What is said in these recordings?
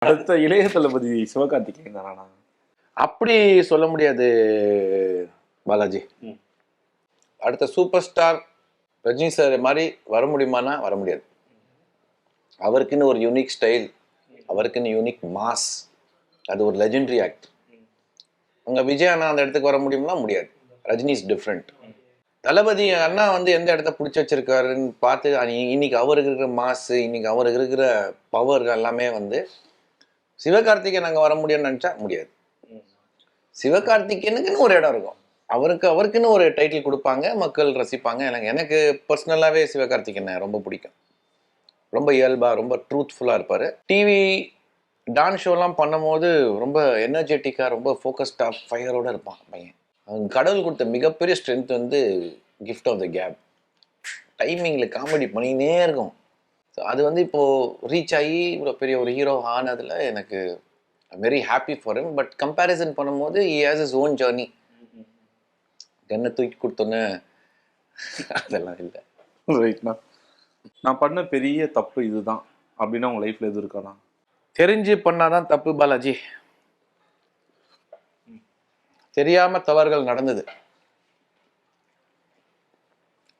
அடுத்த இளைய தளபதி சிவகார்த்திகேயன் தானா? அப்படி சொல்ல முடியாது பாலாஜி. அடுத்த சூப்பர் ஸ்டார் ரஜினி சார் மாதிரி வர முடியுமானா வர முடியாது. அவருக்குன்னு ஒரு யூனிக் ஸ்டைல், அவருக்குன்னு யூனிக் மாஸ், அது ஒரு லெஜெண்டரி ஆக்ட். அங்கே விஜய் அண்ணா அந்த இடத்துக்கு வர முடியும்னா முடியாது. Rajini is different. தளபதி அண்ணா வந்து எந்த இடத்த பிடிச்சி வச்சிருக்காருன்னு பார்த்து இன்னைக்கு அவருக்கு இருக்கிற மாசு, இன்னைக்கு அவருக்கு இருக்கிற பவர் எல்லாமே வந்து சிவகார்த்திகேயன் அங்கே வர முடியும்னு நினச்சா முடியாது. சிவகார்த்திகேயனுக்குன்னு ஒரு இடம் இருக்கும், அவருக்குன்னு ஒரு டைட்டில் கொடுப்பாங்க, மக்கள் ரசிப்பாங்க. எனக்கு பர்சனலாகவே சிவகார்த்திகேயனை ரொம்ப பிடிக்கும். ரொம்ப இயல்பா, ரொம்ப ட்ரூத்ஃபுல்லாக இருப்பார். டிவி டான்ஸ் ஷோலாம் பண்ணும் போது ரொம்ப எனர்ஜெட்டிக்காக, ரொம்ப ஃபோக்கஸ்டாக, ஃபயரோடு இருப்பான் பையன். கடவுள் கொடுத்த மிகப்பெரிய ஸ்ட்ரென்த் வந்து கிஃப்ட் ஆஃப் த கேப். டைமிங்கில் காமெடி பண்ணினே இருக்கும். ஸோ அது வந்து இப்போது ரீச் ஆகி இவ்வளோ பெரிய ஒரு ஹீரோ ஆனதில் எனக்கு very happy for him. But comparison பண்ணும்போது he has his own journey. என்ன தூக்கி கொடுத்தோன்னு அதெல்லாம் இல்லை. ரைட்ண்ணா. நான் பண்ண பெரிய தப்பு இதுதான் அப்படின்னா உங்கள் லைஃப்பில் எது இருக்காண்ணா? தெரிஞ்சு பண்ணாதான் தப்பு பாலாஜி. தெரியாம தவறுகள் நடந்தது.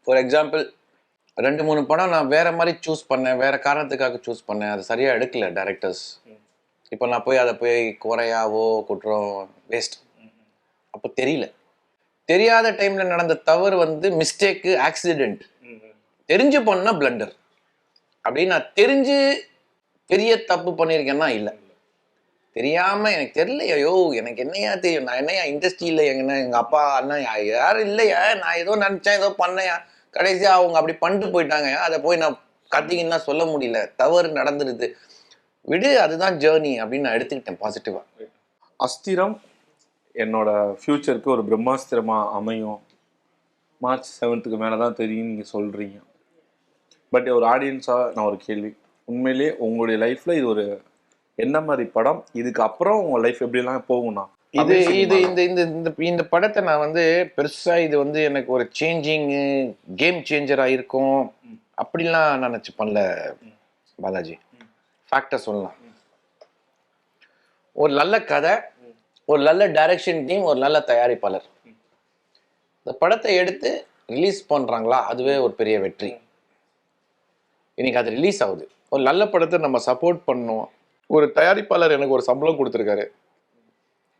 ஃபார் எக்ஸாம்பிள் 2-3 படம் நான் வேற மாதிரி சூஸ் பண்ணேன், வேற காரணத்துக்காக சூஸ் பண்ணேன், அது சரியா எடுக்கல டைரக்டர்ஸ். இப்போ நான் போய் அதை போய் குறையாவோ குற்றம் வேஸ்ட். அப்போ தெரியல. தெரியாத டைம்ல நடந்த தவறு வந்து மிஸ்டேக்கு, ஆக்சிடென்ட். தெரிஞ்சு பண்ணா பிளண்டர். அப்படின்னு நான் தெரிஞ்சு பெரிய தப்பு பண்ணியிருக்கேன்னா இல்லை. தெரியாம எனக்கு தெரியலையோ, எனக்கு என்னையா தெரியும், நான் என்னையா இண்டஸ்ட்ரியில எங்க அப்பா அண்ணா யாரும் இல்லையா, நான் ஏதோ நினைச்சேன், ஏதோ பண்ணையா, கடைசியா அவங்க அப்படி பண்ணிட்டு போயிட்டாங்க. அதை போய் நான் கத்திங்கன்னா சொல்ல முடியல. தவறு நடந்துருது, விடு, அதுதான் ஜேர்னி அப்படின்னு நான் எடுத்துக்கிட்டேன் பாசிட்டிவா. அஸ்திரம் என்னோட ஃபியூச்சருக்கு ஒரு பிரம்மாஸ்திரமா அமையும், மார்ச் 7th மேலதான் தெரியும் நீங்க சொல்றீங்க. பட் ஒரு ஆடியன்ஸா நான் ஒரு கேள்வி, உண்மையிலேயே உங்களுடைய லைஃப்ல இது ஒரு என்ன மாதிரி படம்? இதுக்கு அப்புறம் உங்க லைஃப் எப்படிலாம் போகும்னா? இந்த படத்தை நான் வந்து பெருசா இது வந்து எனக்கு ஒரு சேஞ்சிங் கேம் சேஞ்சரா இருக்கும் அப்படிலாம் நினைச்சு பண்ணல பாலாஜி. ஃபேக்டர் சொல்லலாம். ஒரு நல்ல கதை, ஒரு நல்ல டைரக்ஷன் டீம், ஒரு நல்ல தயாரிப்பாளர் இந்த படத்தை எடுத்து ரிலீஸ் பண்றாங்களா, அதுவே ஒரு பெரிய வெற்றி. இன்னைக்கு அது ரிலீஸ் ஆகுது. ஒரு நல்ல படத்தை நம்ம சப்போர்ட் பண்ணணும். ஒரு தயாரிப்பாளர் எனக்கு ஒரு சம்பளம் கொடுத்துருக்காரு,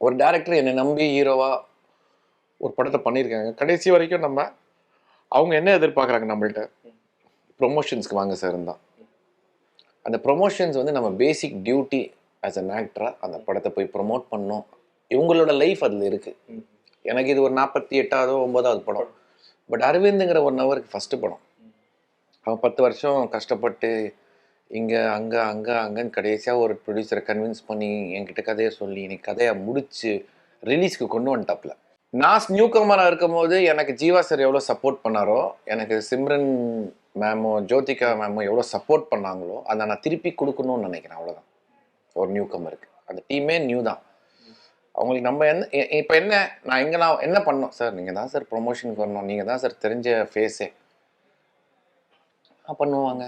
ஒரு டைரக்டர் என்னை நம்பி ஹீரோவா ஒரு படத்தை பண்ணியிருக்காங்க. கடைசி வரைக்கும் நம்ம அவங்க என்ன எதிர்பார்க்குறாங்க நம்மள்ட்ட, ப்ரொமோஷன்ஸ்க்கு வாங்க சார் தான். அந்த ப்ரொமோஷன்ஸ் வந்து நம்ம பேசிக் டியூட்டி ஆஸ் அன் ஆக்டராக அந்த படத்தை போய் ப்ரொமோட் பண்ணோம். இவங்களோட லைஃப் அதில் இருக்குது. எனக்கு இது ஒரு 48வது 49வது படம். பட் அரவிந்துங்கிற 1 ஹவருக்கு ஃபஸ்ட்டு படம். அவன் 10 வருஷம் கஷ்டப்பட்டு இங்கே அங்கன்னு கடைசியாக ஒரு ப்ரொடியூசரை கன்வின்ஸ் பண்ணி என்கிட்ட கதையை சொல்லி இன்னைக்கு கதையை முடிச்சு ரிலீஸ்க்கு கொண்டு வந்துட்டாப்ல. நான் நியூ கமராக இருக்கும் போது எனக்கு ஜீவா சார் எவ்வளோ சப்போர்ட் பண்ணாரோ, எனக்கு சிம்ரன் மேமோ ஜோதிகா மேமோ எவ்வளோ சப்போர்ட் பண்ணாங்களோ அதை நான் திருப்பி கொடுக்கணும்னு நினைக்கிறேன். அவ்வளோதான். ஒரு நியூ கமருக்கு அந்த டீமே நியூ தான். அவங்களுக்கு நம்ம இப்போ நான் என்ன பண்ணோம் சார், நீங்கள் தான் சார் ப்ரொமோஷனுக்கு வரணும், நீங்கள் தான் சார் தெரிஞ்ச ஃபேஸே பண்ணுவாங்க.